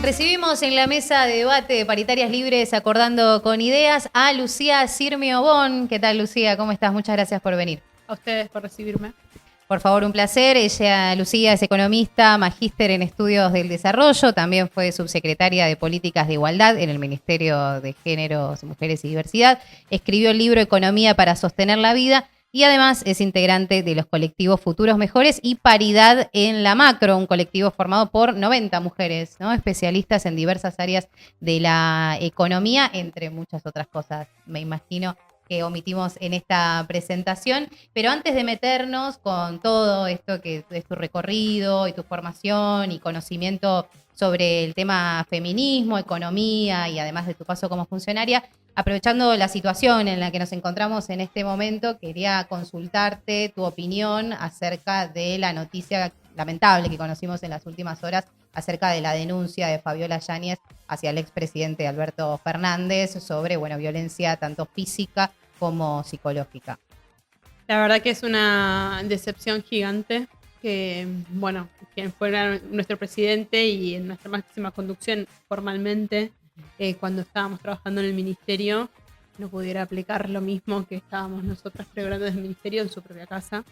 Recibimos en la mesa de debate de Paritarias Libres Acordando con Ideas a Lucía Sirmio Bon. ¿Qué tal, Lucía? ¿Cómo estás? Muchas gracias por venir. A ustedes por recibirme. Por favor, un placer. Lucía, es economista, magíster en estudios del desarrollo, también fue subsecretaria de Políticas de Igualdad en el Ministerio de Géneros, Mujeres y Diversidad. Escribió el libro Economía para sostener la vida y además es integrante de los colectivos Futuros Mejores y Paridad en la Macro, un colectivo formado por 90 mujeres, ¿no? Especialistas en diversas áreas de la economía, entre muchas otras cosas, me imagino, que omitimos en esta presentación. Pero antes de meternos con todo esto que es tu recorrido y tu formación y conocimiento sobre el tema feminismo, economía y además de tu paso como funcionaria, aprovechando la situación en la que nos encontramos en este momento, quería consultarte tu opinión acerca de la noticia lamentable que conocimos en las últimas horas acerca de la denuncia de Fabiola Yáñez hacia el expresidente Alberto Fernández sobre, violencia tanto física como psicológica. La verdad que es una decepción gigante que, quien fuera nuestro presidente y en nuestra máxima conducción formalmente, cuando estábamos trabajando en el ministerio, no pudiera aplicar lo mismo que estábamos nosotras celebrando desde el ministerio en su propia casa.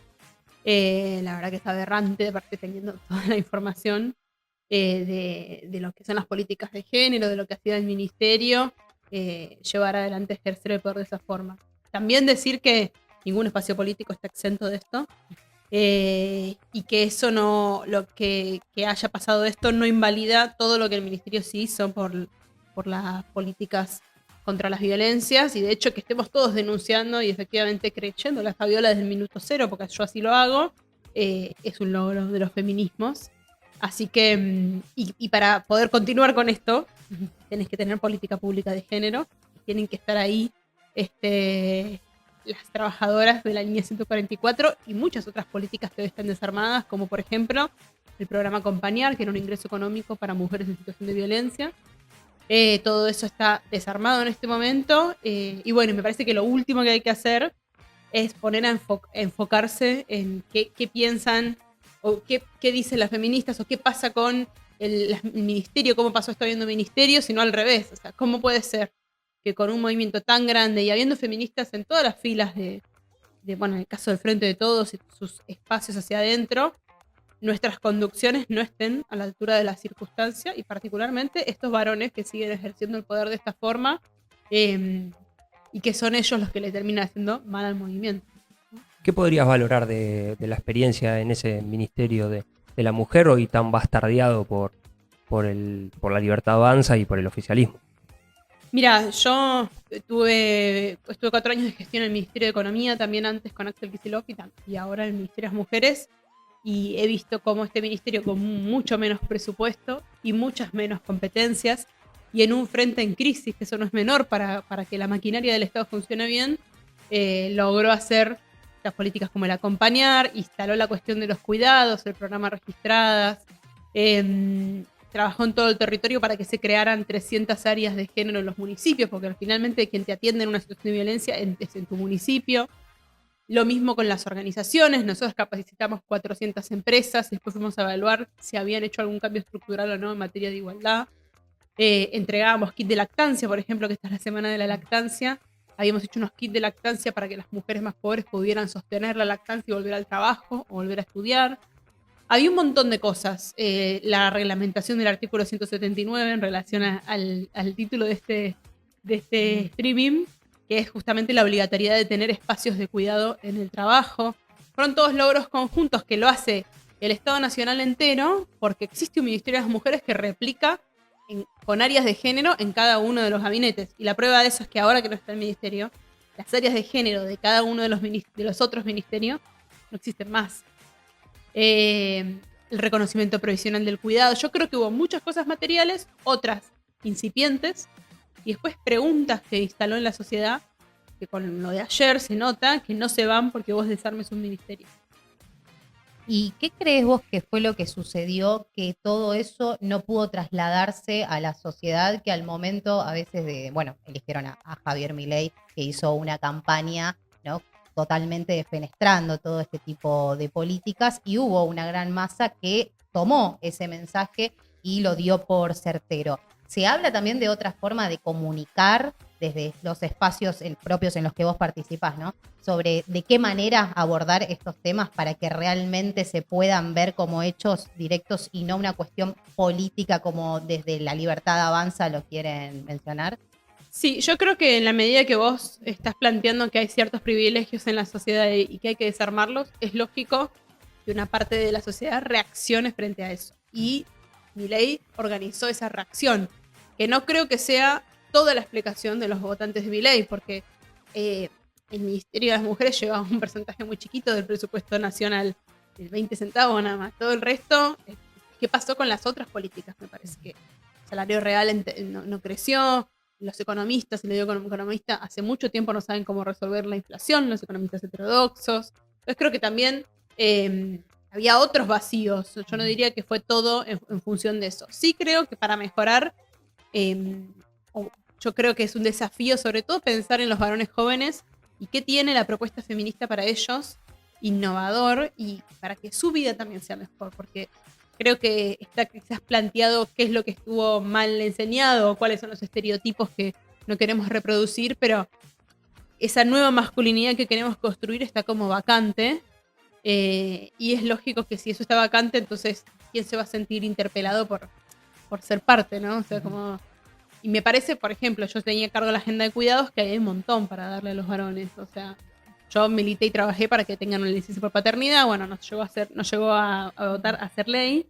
La verdad que es aberrante, aparte teniendo toda la información de lo que son las políticas de género, de lo que hacía el ministerio, llevar adelante, ejercer el poder de esa forma. También decir que ningún espacio político está exento de esto, y que eso no, que haya pasado esto no invalida todo lo que el ministerio sí hizo por las políticas contra las violencias, y de hecho que estemos todos denunciando y efectivamente creyendo la Fabiola desde el minuto cero, porque yo así lo hago, es un logro de los feminismos. Así que, y para poder continuar con esto, tenés que tener política pública de género, tienen que estar ahí las trabajadoras de la línea 144 y muchas otras políticas que hoy están desarmadas, como por ejemplo el programa Acompañar, que era un ingreso económico para mujeres en situación de violencia. Todo eso está desarmado en este momento, y bueno, me parece que lo último que hay que hacer es poner a enfocarse en qué piensan o qué dicen las feministas o qué pasa con el ministerio, cómo pasó esto habiendo ministerio, sino al revés. O sea, ¿cómo puede ser que con un movimiento tan grande y habiendo feministas en todas las filas en el caso del Frente de Todos y sus espacios hacia adentro, nuestras conducciones no estén a la altura de la circunstancia, y particularmente estos varones que siguen ejerciendo el poder de esta forma, y que son ellos los que le terminan haciendo mal al movimiento? ¿Qué podrías valorar de la experiencia en ese ministerio de la mujer hoy tan bastardeado por la Libertad Avanza y por el oficialismo? Mira, yo estuve 4 años de gestión en el Ministerio de Economía, también antes con Axel Kicillof y ahora en el Ministerio de las Mujeres, y he visto cómo este ministerio con mucho menos presupuesto y muchas menos competencias y en un frente en crisis, que eso no es menor para que la maquinaria del Estado funcione bien, logró hacer las políticas como el Acompañar, instaló la cuestión de los cuidados, el programa Registradas, trabajó en todo el territorio para que se crearan 300 áreas de género en los municipios, porque finalmente quien te atiende en una situación de violencia es en tu municipio. Lo mismo con las organizaciones, nosotros capacitamos 400 empresas, después fuimos a evaluar si habían hecho algún cambio estructural o no en materia de igualdad. Entregábamos kit de lactancia, por ejemplo, que esta es la semana de la lactancia. Habíamos hecho unos kits de lactancia para que las mujeres más pobres pudieran sostener la lactancia y volver al trabajo o volver a estudiar. Había un montón de cosas. La reglamentación del artículo 179 en relación al título de este streaming, que es justamente la obligatoriedad de tener espacios de cuidado en el trabajo. Fueron todos logros conjuntos que lo hace el Estado Nacional entero, porque existe un Ministerio de las Mujeres que replica con áreas de género en cada uno de los gabinetes. Y la prueba de eso es que ahora que no está el ministerio, las áreas de género de cada uno de los otros ministerios no existen más. El reconocimiento provisional del cuidado. Yo creo que hubo muchas cosas materiales, otras incipientes, y después preguntas que instaló en la sociedad, que con lo de ayer se nota que no se van porque vos desarmes un ministerio. ¿Y qué crees vos que fue lo que sucedió que todo eso no pudo trasladarse a la sociedad, que al momento a veces eligieron a Javier Milei, que hizo una campaña, ¿no?, totalmente defenestrando todo este tipo de políticas, y hubo una gran masa que tomó ese mensaje y lo dio por certero. Se habla también de otra forma de comunicar desde los espacios propios en los que vos participás, ¿no? Sobre de qué manera abordar estos temas para que realmente se puedan ver como hechos directos y no una cuestión política como desde La Libertad Avanza lo quieren mencionar. Sí, yo creo que en la medida que vos estás planteando que hay ciertos privilegios en la sociedad y que hay que desarmarlos, es lógico que una parte de la sociedad reaccione frente a eso. Y Milei organizó esa reacción, que no creo que sea toda la explicación de los votantes de Milei, porque el Ministerio de las Mujeres lleva un porcentaje muy chiquito del presupuesto nacional, el 20 centavos nada más. Todo el resto, ¿qué pasó con las otras políticas? Me parece que el salario real no creció. Los economistas, y le digo como economista, hace mucho tiempo no saben cómo resolver la inflación, los economistas heterodoxos. Entonces creo que también había otros vacíos. Yo no diría que fue todo en función de eso. Sí creo que para mejorar, yo creo que es un desafío, sobre todo pensar en los varones jóvenes y qué tiene la propuesta feminista para ellos, innovador, y para que su vida también sea mejor, porque creo que está quizás planteado qué es lo que estuvo mal enseñado, cuáles son los estereotipos que no queremos reproducir, pero esa nueva masculinidad que queremos construir está como vacante, y es lógico que si eso está vacante, entonces ¿quién se va a sentir interpelado por ser parte, ¿no? O sea, como... Y me parece, por ejemplo, yo tenía a cargo la agenda de cuidados, que hay un montón para darle a los varones, o sea... Yo milité y trabajé para que tengan una licencia por paternidad. Bueno, no llegó a votar, a hacer ley.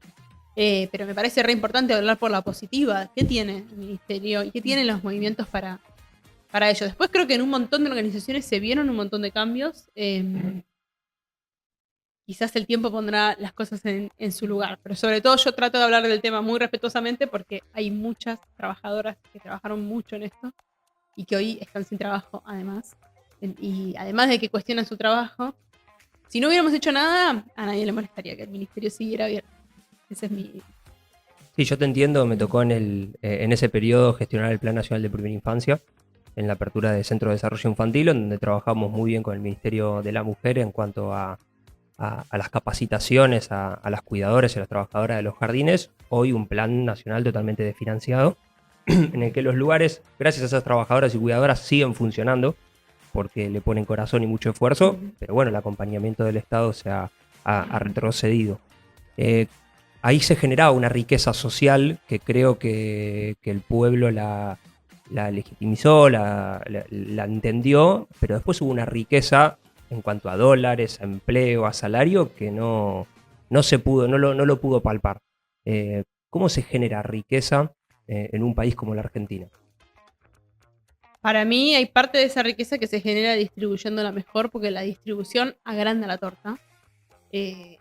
Pero me parece re importante hablar por la positiva. ¿Qué tiene el ministerio y qué tienen los movimientos para ello? Después creo que en un montón de organizaciones se vieron un montón de cambios. Quizás el tiempo pondrá las cosas en su lugar. Pero sobre todo yo trato de hablar del tema muy respetuosamente porque hay muchas trabajadoras que trabajaron mucho en esto y que hoy están sin trabajo además. Y además de que cuestionan su trabajo, si no hubiéramos hecho nada, a nadie le molestaría que el ministerio siguiera abierto. Ese es mi... Sí, yo te entiendo, me tocó en ese periodo gestionar el Plan Nacional de Primera Infancia, en la apertura del Centro de Desarrollo Infantil, donde trabajamos muy bien con el Ministerio de la Mujer en cuanto a las capacitaciones a las cuidadoras y a las trabajadoras de los jardines. Hoy un plan nacional totalmente desfinanciado, en el que los lugares, gracias a esas trabajadoras y cuidadoras, siguen funcionando, porque le ponen corazón y mucho esfuerzo, pero bueno, el acompañamiento del Estado se ha retrocedido. Ahí se generaba una riqueza social que creo que el pueblo la legitimizó, la entendió, pero después hubo una riqueza en cuanto a dólares, a empleo, a salario, que no lo pudo palpar. ¿Cómo se genera riqueza en un país como la Argentina? Para mí hay parte de esa riqueza que se genera distribuyéndola mejor, porque la distribución agranda la torta.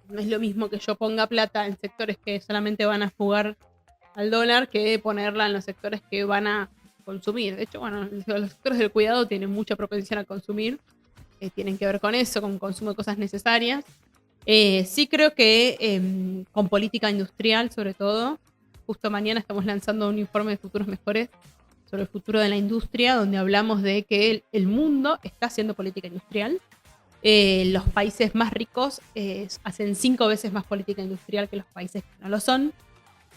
No es lo mismo que yo ponga plata en sectores que solamente van a jugar al dólar que ponerla en los sectores que van a consumir. De hecho, bueno, los sectores del cuidado tienen mucha propensión a consumir, tienen que ver con eso, con consumo de cosas necesarias. Sí creo que con política industrial, sobre todo, justo mañana estamos lanzando un informe de Futuros Mejores sobre el futuro de la industria, donde hablamos de que el mundo está haciendo política industrial. Los países más ricos hacen 5 veces más política industrial que los países que no lo son.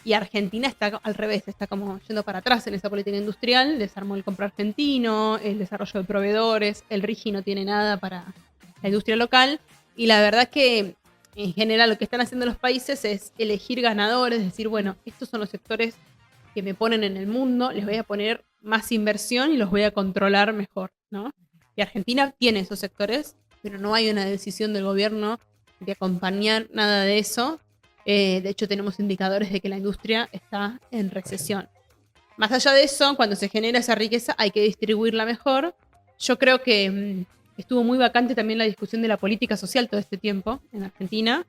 Y Argentina está al revés, está como yendo para atrás en esa política industrial. Desarmó el compro argentino, el desarrollo de proveedores, el RIGI no tiene nada para la industria local. Y la verdad que en general lo que están haciendo los países es elegir ganadores, decir, bueno, estos son los sectores que me ponen en el mundo, les voy a poner más inversión y los voy a controlar mejor, ¿no? Y Argentina tiene esos sectores, pero no hay una decisión del gobierno de acompañar nada de eso. De hecho, tenemos indicadores de que la industria está en recesión. Más allá de eso, cuando se genera esa riqueza, hay que distribuirla mejor. Yo creo que estuvo muy vacante también la discusión de la política social todo este tiempo en Argentina.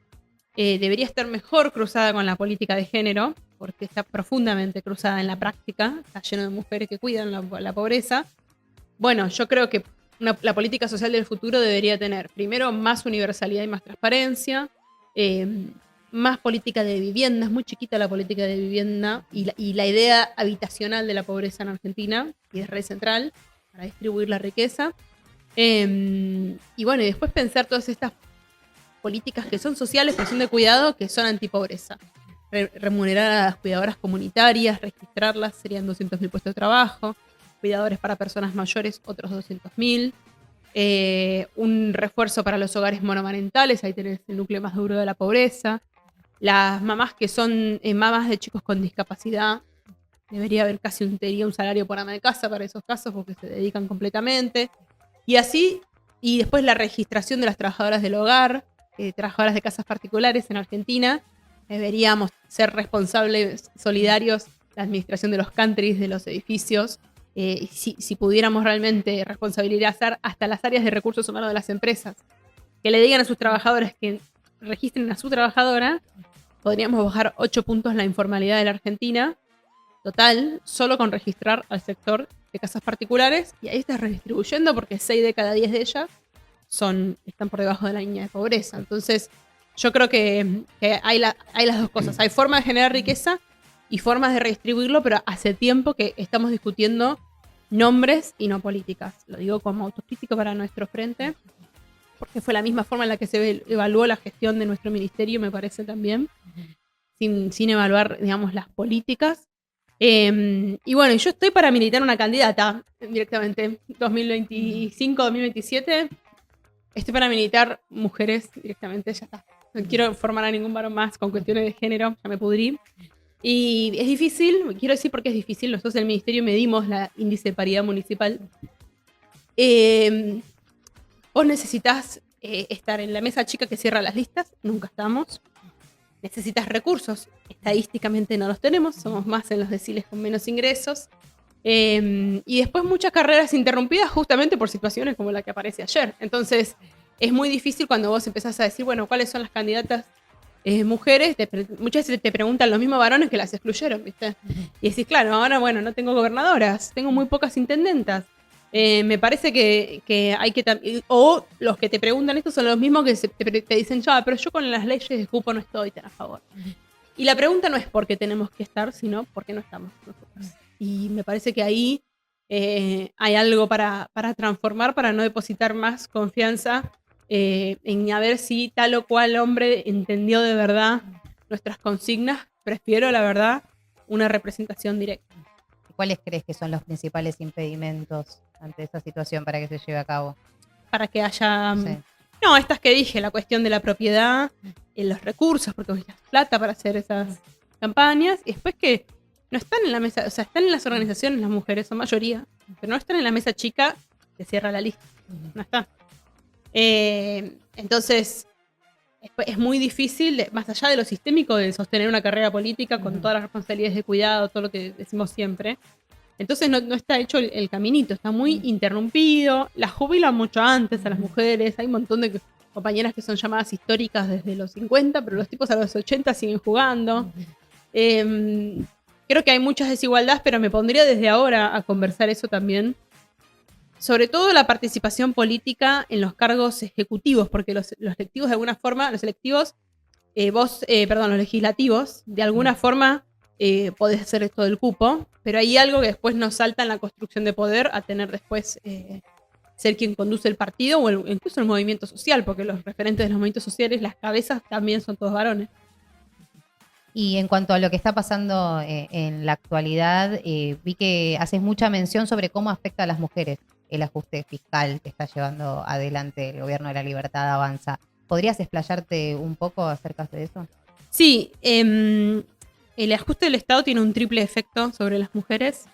Debería estar mejor cruzada con la política de género, porque está profundamente cruzada en la práctica, está lleno de mujeres que cuidan la pobreza. Bueno, yo creo que la política social del futuro debería tener, primero, más universalidad y más transparencia, más política de vivienda. Es muy chiquita la política de vivienda y la idea habitacional de la pobreza en Argentina, y es re central para distribuir la riqueza. Y bueno, y después pensar todas estas políticas que son sociales, que son de cuidado, que son antipobreza. remunerar a las cuidadoras comunitarias, registrarlas, serían 200.000 puestos de trabajo. Cuidadores para personas mayores, otros 200.000. Un refuerzo para los hogares monomarentales, ahí tenés el núcleo más duro de la pobreza. Las mamás que son mamás de chicos con discapacidad, debería haber casi un salario por ama de casa para esos casos porque se dedican completamente. Y así, y después la registración de las trabajadoras del hogar, trabajadoras de casas particulares en Argentina. Deberíamos ser responsables, solidarios, la administración de los countries, de los edificios. Si pudiéramos realmente responsabilizar hasta las áreas de recursos humanos de las empresas, que le digan a sus trabajadores que registren a su trabajadora, podríamos bajar 8 puntos la informalidad de la Argentina, total, solo con registrar al sector de casas particulares, y ahí estás redistribuyendo porque 6 de cada 10 de ellas están por debajo de la línea de pobreza. Entonces, yo creo que hay las dos cosas. Hay formas de generar riqueza y formas de redistribuirlo, pero hace tiempo que estamos discutiendo nombres y no políticas. Lo digo como autocrítico para nuestro frente, porque fue la misma forma en la que se evaluó la gestión de nuestro ministerio, me parece también, sin evaluar, digamos, las políticas. Y bueno, yo estoy para militar una candidata directamente, 2025, 2027. Estoy para militar mujeres directamente, ya está. No quiero formar a ningún varón más con cuestiones de género, ya me pudrí. Y es difícil, quiero decir por qué es difícil. Nosotros en el ministerio medimos la índice de paridad municipal. Vos necesitas estar en la mesa chica que cierra las listas, nunca estamos. Necesitas recursos, estadísticamente no los tenemos, somos más en los deciles con menos ingresos. Y después muchas carreras interrumpidas justamente por situaciones como la que aparece ayer. Entonces es muy difícil cuando vos empezás a decir, bueno, ¿cuáles son las candidatas mujeres? Muchas veces te preguntan los mismos varones que las excluyeron, ¿viste? Y decís, claro, ahora bueno, no tengo gobernadoras, tengo muy pocas intendentas. Me parece que hay que... O los que te preguntan esto son los mismos que te dicen, ya, pero yo con las leyes de cupo no estoy tan a favor. Y la pregunta no es por qué tenemos que estar, sino por qué no estamos nosotros. Y me parece que ahí hay algo para transformar, para no depositar más confianza en a ver si tal o cual hombre entendió de verdad nuestras consignas. Prefiero, la verdad, una representación directa. ¿Cuáles crees que son los principales impedimentos ante esa situación para que se lleve a cabo? Para que haya... Sí. No, estas que dije, la cuestión de la propiedad, los recursos, porque hay plata para hacer esas campañas, y después que no están en la mesa, o sea, están en las organizaciones las mujeres, son mayoría, pero no están en la mesa chica que cierra la lista. No está. Entonces, es muy difícil, más allá de lo sistémico, de sostener una carrera política con todas las responsabilidades de cuidado, todo lo que decimos siempre. Entonces no está hecho el caminito, está muy interrumpido. Las jubilan mucho antes a las mujeres. Hay un montón de compañeras que son llamadas históricas desde los 50, pero los tipos a los 80 siguen jugando. Creo que hay muchas desigualdades, pero me pondría desde ahora a conversar eso también. Sobre todo la participación política en los cargos ejecutivos, porque los electivos de alguna forma, los legislativos, de alguna forma podés hacer esto del cupo, pero hay algo que después nos salta en la construcción de poder a tener después ser quien conduce el partido o incluso el movimiento social, porque los referentes de los movimientos sociales, las cabezas también son todos varones. Y en cuanto a lo que está pasando en la actualidad, vi que haces mucha mención sobre cómo afecta a las mujeres el ajuste fiscal que está llevando adelante el Gobierno de la Libertad Avanza. ¿Podrías explayarte un poco acerca de eso? Sí, el ajuste del Estado tiene un triple efecto sobre las mujeres.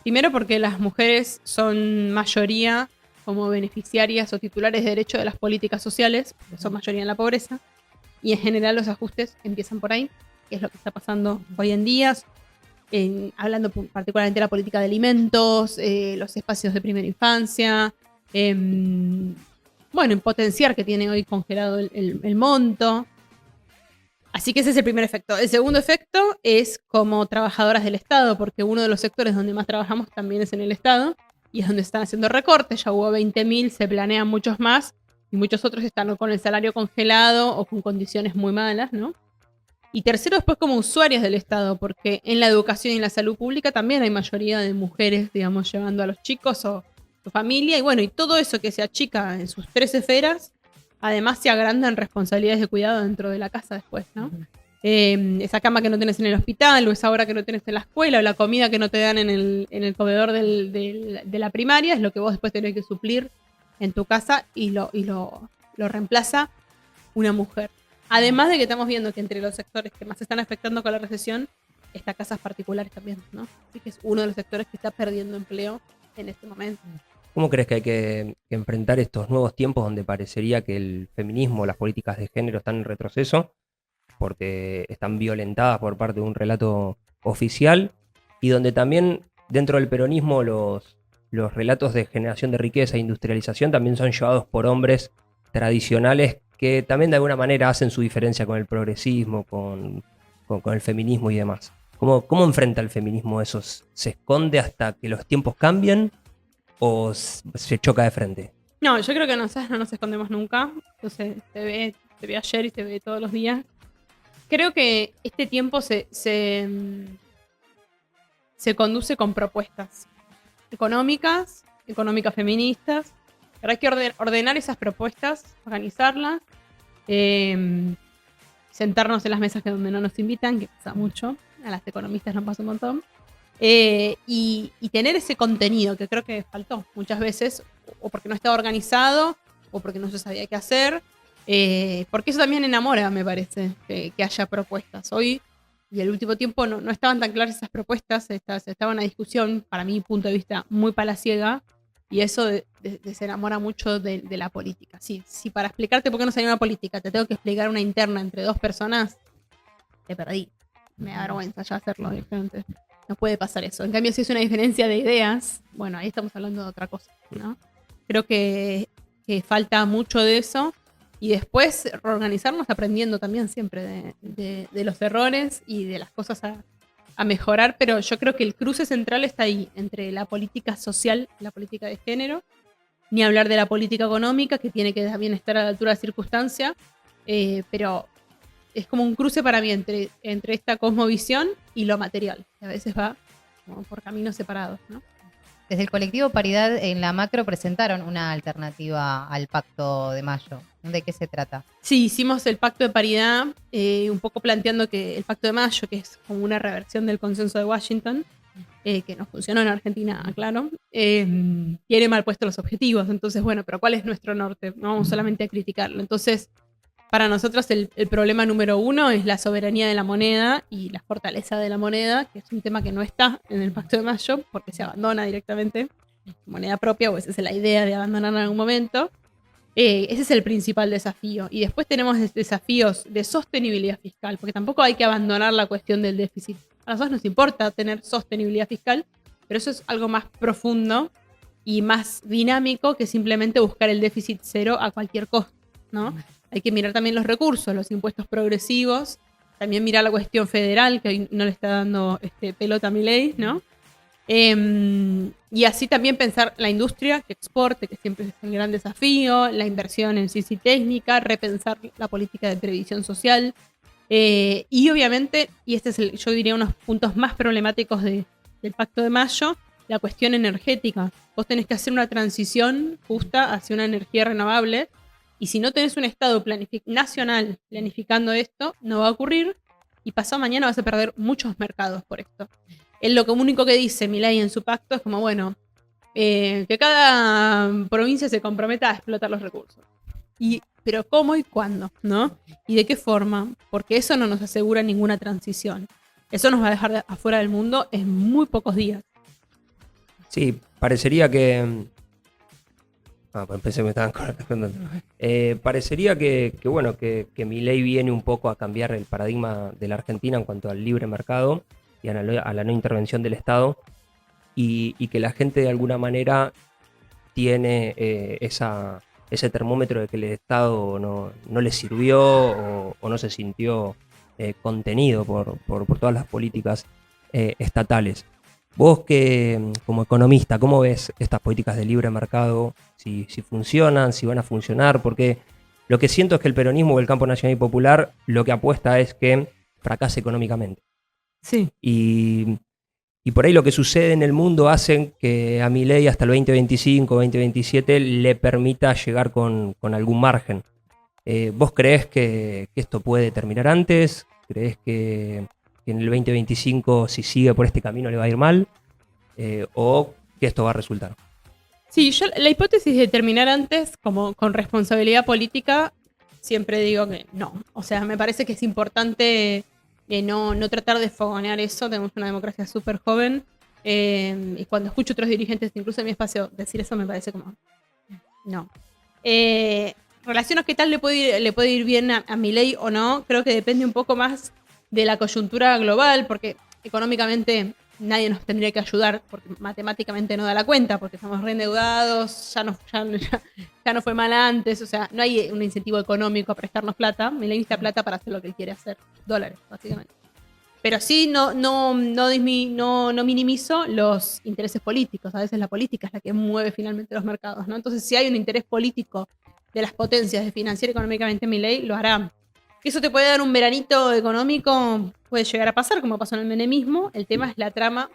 Primero porque las mujeres son mayoría como beneficiarias o titulares de derecho de las políticas sociales, porque son mayoría en la pobreza, y en general los ajustes empiezan por ahí, que es lo que está pasando hoy en día, hablando particularmente de la política de alimentos, los espacios de primera infancia, en potenciar que tiene hoy congelado el monto. Así que ese es el primer efecto. El segundo efecto es como trabajadoras del Estado, porque uno de los sectores donde más trabajamos también es en el Estado, y es donde están haciendo recortes. Ya hubo 20.000, se planean muchos más, y muchos otros están con el salario congelado o con condiciones muy malas, ¿no? Y tercero, después como usuarias del Estado, porque en la educación y en la salud pública también hay mayoría de mujeres, digamos, llevando a los chicos o su familia, y todo eso que se achica en sus 3 esferas, además se agranda en responsabilidades de cuidado dentro de la casa después, ¿no? esa cama que no tenés en el hospital, o esa hora que no tenés en la escuela, o la comida que no te dan en el comedor de la primaria, es lo que vos después tenés que suplir en tu casa y lo reemplaza una mujer. Además de que estamos viendo que entre los sectores que más se están afectando con la recesión está casas particulares también, ¿no? Así que es uno de los sectores que está perdiendo empleo en este momento. ¿Cómo crees que hay que enfrentar estos nuevos tiempos donde parecería que el feminismo, las políticas de género están en retroceso porque están violentadas por parte de un relato oficial y donde también dentro del peronismo los relatos de generación de riqueza e industrialización también son llevados por hombres tradicionales que también de alguna manera hacen su diferencia con el progresismo, con el feminismo y demás? ¿Cómo enfrenta el feminismo eso? ¿Se esconde hasta que los tiempos cambien o se choca de frente? No, yo creo que nosotros no nos escondemos nunca. Entonces se ve ayer y se ve todos los días. Creo que este tiempo se conduce con propuestas económicas feministas. Pero hay que ordenar esas propuestas, organizarlas, sentarnos en las mesas donde no nos invitan, que pasa mucho, a las economistas nos pasa un montón, y tener ese contenido que creo que faltó muchas veces, o porque no estaba organizado, o porque no se sabía qué hacer, porque eso también enamora, me parece, que haya propuestas. Hoy y el último tiempo no estaban tan claras esas propuestas, estaba una discusión, para mi punto de vista, muy palaciega, y eso desenamora mucho de la política. Si para explicarte por qué no salió una política te tengo que explicar una interna entre dos personas, te perdí. Me da vergüenza ya hacerlo directamente. No puede pasar eso. En cambio, si es una diferencia de ideas, bueno, ahí estamos hablando de otra cosa, ¿no? Creo que falta mucho de eso. Y después reorganizarnos aprendiendo también siempre de los errores y de las cosas a mejorar, pero yo creo que el cruce central está ahí, entre la política social y la política de género, ni hablar de la política económica, que tiene que también estar a la altura de la circunstancia, pero es como un cruce para mí entre esta cosmovisión y lo material, que a veces va como por caminos separados, ¿no? Desde el colectivo Paridad en la Macro presentaron una alternativa al Pacto de Mayo. ¿De qué se trata? Sí, hicimos el Pacto de Paridad, un poco planteando que el Pacto de Mayo, que es como una reversión del consenso de Washington, que no funcionó en Argentina, claro, tiene mal puestos los objetivos. Entonces, bueno, pero ¿cuál es nuestro norte? No vamos solamente a criticarlo. Entonces, para nosotros el problema número uno es la soberanía de la moneda y la fortaleza de la moneda, que es un tema que no está en el Pacto de Mayo, porque se abandona directamente moneda propia, o esa es la idea de abandonar en algún momento. Ese es el principal desafío. Y después tenemos desafíos de sostenibilidad fiscal, porque tampoco hay que abandonar la cuestión del déficit. A nosotros nos importa tener sostenibilidad fiscal, pero eso es algo más profundo y más dinámico que simplemente buscar el déficit cero a cualquier costo, ¿no? Hay que mirar también los recursos, los impuestos progresivos, también mirar la cuestión federal, que hoy no le está dando pelota a Milei, ¿no? Y así también pensar la industria que exporte, que siempre es el gran desafío, la inversión en ciencia y técnica, repensar la política de previsión social, y obviamente, y este es yo diría unos puntos más problemáticos del Pacto de Mayo, la cuestión energética. Vos tenés que hacer una transición justa hacia una energía renovable, y si no tenés un Estado nacional planificando esto, no va a ocurrir, y pasado mañana vas a perder muchos mercados por esto. Él lo único que dice Milei en su pacto es como, bueno, que cada provincia se comprometa a explotar los recursos. Pero ¿cómo y cuándo? ¿No? ¿Y de qué forma? Porque eso no nos asegura ninguna transición. Eso nos va a dejar afuera del mundo en muy pocos días. Sí, parecería que... pues pensé que me estaban contando. Parecería que Milei viene un poco a cambiar el paradigma de la Argentina en cuanto al libre mercado y a la no intervención del Estado, y que la gente de alguna manera tiene ese termómetro de que el Estado no le sirvió o no se sintió contenido por todas las políticas estatales. Vos como economista, ¿cómo ves estas políticas de libre mercado? Si funcionan, si van a funcionar, porque lo que siento es que el peronismo o el campo nacional y popular lo que apuesta es que fracase económicamente. Sí. Y por ahí lo que sucede en el mundo hace que a Milei hasta el 2025, 2027 le permita llegar con algún margen. ¿Vos creés que esto puede terminar antes? ¿Crees que en el 2025, si sigue por este camino, le va a ir mal? ¿O que esto va a resultar? Sí, yo la hipótesis de terminar antes, como con responsabilidad política, siempre digo que no. O sea, me parece que es importante no tratar de fogonear eso. Tenemos una democracia súper joven. Y cuando escucho otros dirigentes, incluso en mi espacio, decir eso me parece como, no. Relaciono qué tal le puede ir bien a Milei o no, creo que depende un poco más de la coyuntura global, porque económicamente nadie nos tendría que ayudar, porque matemáticamente no da la cuenta, porque estamos reendeudados, ya no fue mal antes, o sea, no hay un incentivo económico a prestarnos plata. Milei necesita plata para hacer lo que él quiere hacer, dólares, básicamente. Pero sí no minimizo los intereses políticos. A veces la política es la que mueve finalmente los mercados, ¿no? Entonces, si hay un interés político de las potencias de financiar económicamente Milei, lo hará. Que eso te puede dar un veranito económico, puede llegar a pasar, como pasó en el menemismo. El tema es la trama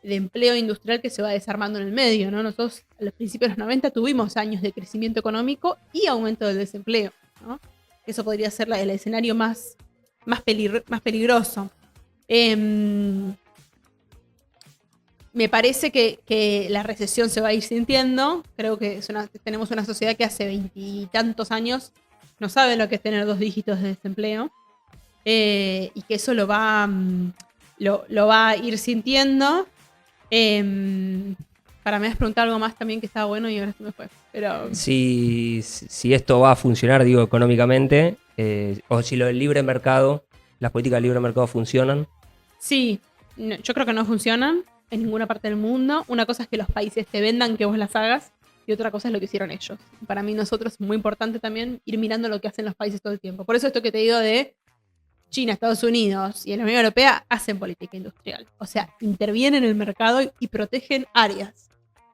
de empleo industrial que se va desarmando en el medio, ¿no? Nosotros a los principios de los 90 tuvimos años de crecimiento económico y aumento del desempleo, ¿no? Eso podría ser el escenario más peligroso. Me parece que la recesión se va a ir sintiendo. Creo que tenemos una sociedad que hace 20 y tantos años no sabe lo que es tener 2 dígitos de desempleo, y que eso lo va a ir sintiendo. Para mí has preguntado algo más también que estaba bueno y ahora se me fue. Pero Si esto va a funcionar, digo, económicamente, o si lo del libre mercado, las políticas del libre mercado funcionan. sí, yo creo que no funcionan en ninguna parte del mundo. Una cosa es que los países te vendan que vos las hagas y otra cosa es lo que hicieron ellos. Para mí nosotros es muy importante también ir mirando lo que hacen los países todo el tiempo. Por eso esto que te digo de China, Estados Unidos y la Unión Europea hacen política industrial. O sea, intervienen en el mercado y protegen áreas.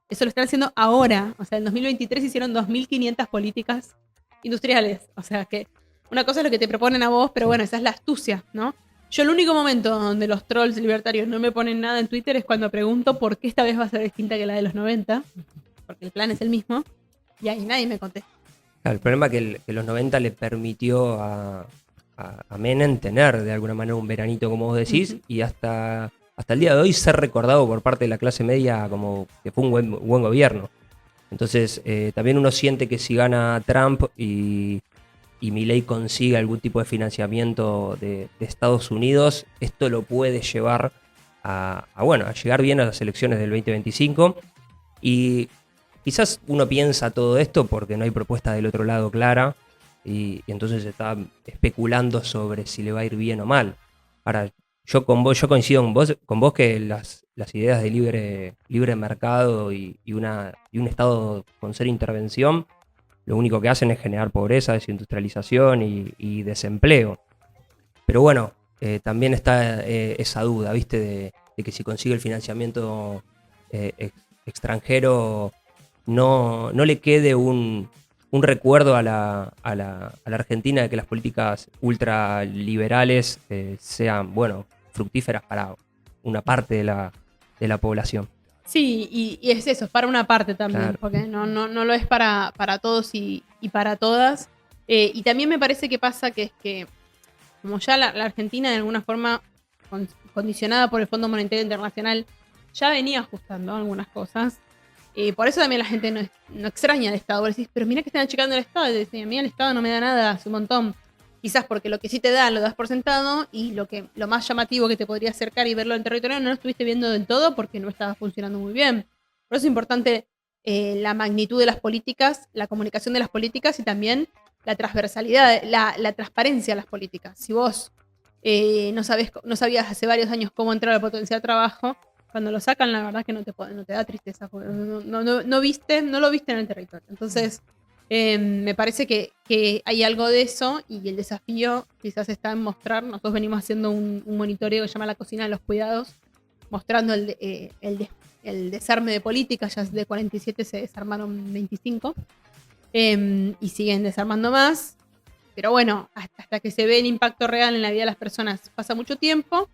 Eso lo están haciendo ahora. O sea, en 2023 hicieron 2.500 políticas industriales. O sea, que una cosa es lo que te proponen a vos, pero bueno, esa es la astucia, ¿no? Yo el único momento donde los trolls libertarios no me ponen nada en Twitter es cuando pregunto por qué esta vez va a ser distinta que la de los 90, porque el plan es el mismo, y ahí nadie me contesta. Claro, el problema es que los 90 le permitió a Menem tener de alguna manera un veranito, como vos decís, y hasta el día de hoy ser recordado por parte de la clase media como que fue un buen gobierno. Entonces, también uno siente que si gana Trump y Milei consigue algún tipo de financiamiento de Estados Unidos, esto lo puede llevar a llegar bien a las elecciones del 2025. Y quizás uno piensa todo esto porque no hay propuesta del otro lado clara y entonces está especulando sobre si le va a ir bien o mal. Ahora, yo coincido con vos que las ideas de libre mercado y un Estado con cero intervención lo único que hacen es generar pobreza, desindustrialización y desempleo. Pero bueno, también está esa duda, ¿viste? De que si consigue el financiamiento extranjero, no le quede un recuerdo a la Argentina de que las políticas ultraliberales sean, fructíferas para una parte de la población. Sí, y es eso, es para una parte también, Claro. porque no lo es para todos y para todas. Y también me parece que pasa que es que, como ya la Argentina de alguna forma, condicionada por el Fondo Monetario Internacional, ya venía ajustando algunas cosas. Por eso también la gente no extraña al Estado. Vos decís, pero mira que están achicando el Estado. Y decís, a mí el Estado no me da nada, hace un montón. Quizás porque lo que sí te da lo das por sentado y lo más llamativo que te podría acercar y verlo en territorio no lo estuviste viendo del todo porque no estaba funcionando muy bien. Por eso es importante la magnitud de las políticas, la comunicación de las políticas y también la transversalidad, la transparencia de las políticas. Si vos no sabías hace varios años cómo entrar a potenciar trabajo, cuando lo sacan la verdad que no te da tristeza porque no lo viste en el territorio. Entonces me parece que hay algo de eso y el desafío quizás está en mostrar. Nosotros venimos haciendo un monitoreo que se llama La Cocina de los Cuidados, mostrando el desarme de políticas. Ya de 47 se desarmaron 25 y siguen desarmando más. Pero bueno, hasta que se ve el impacto real en la vida de las personas pasa mucho tiempo.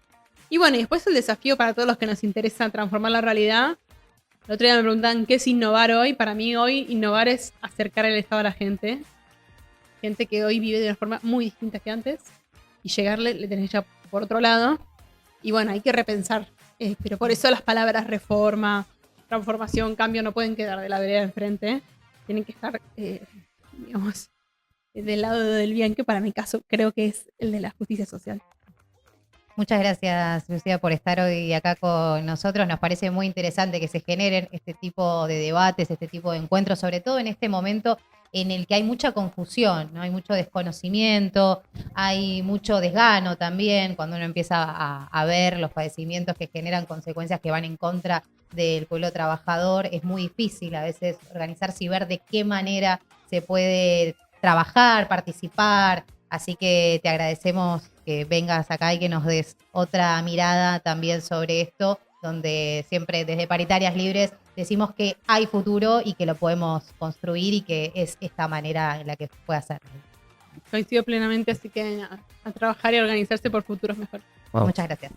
Y bueno, y después el desafío para todos los que nos interesa transformar la realidad. El otro día me preguntaban qué es innovar hoy. Para mí hoy innovar es acercar el Estado a la gente. Gente que hoy vive de una forma muy distinta que antes. y llegarle, le tenés ya por otro lado. Y bueno, hay que repensar. Pero por eso las palabras reforma, transformación, cambio no pueden quedar de la vereda de enfrente. Tienen que estar, digamos, del lado del bien, que para mi caso creo que es el de la justicia social. Muchas gracias, Lucía, por estar hoy acá con nosotros. Nos parece muy interesante que se generen este tipo de debates, este tipo de encuentros, sobre todo en este momento en el que hay mucha confusión, ¿no? Hay mucho desconocimiento, hay mucho desgano también, cuando uno empieza a ver los padecimientos que generan consecuencias que van en contra del pueblo trabajador. Es muy difícil a veces organizarse y ver de qué manera se puede trabajar, participar. Así que te agradecemos que vengas acá y que nos des otra mirada también sobre esto, donde siempre desde Paritarias Libres decimos que hay futuro y que lo podemos construir y que es esta manera en la que puede hacerlo. Coincido plenamente, así que a trabajar y a organizarse por futuros mejores. Vamos. Muchas gracias.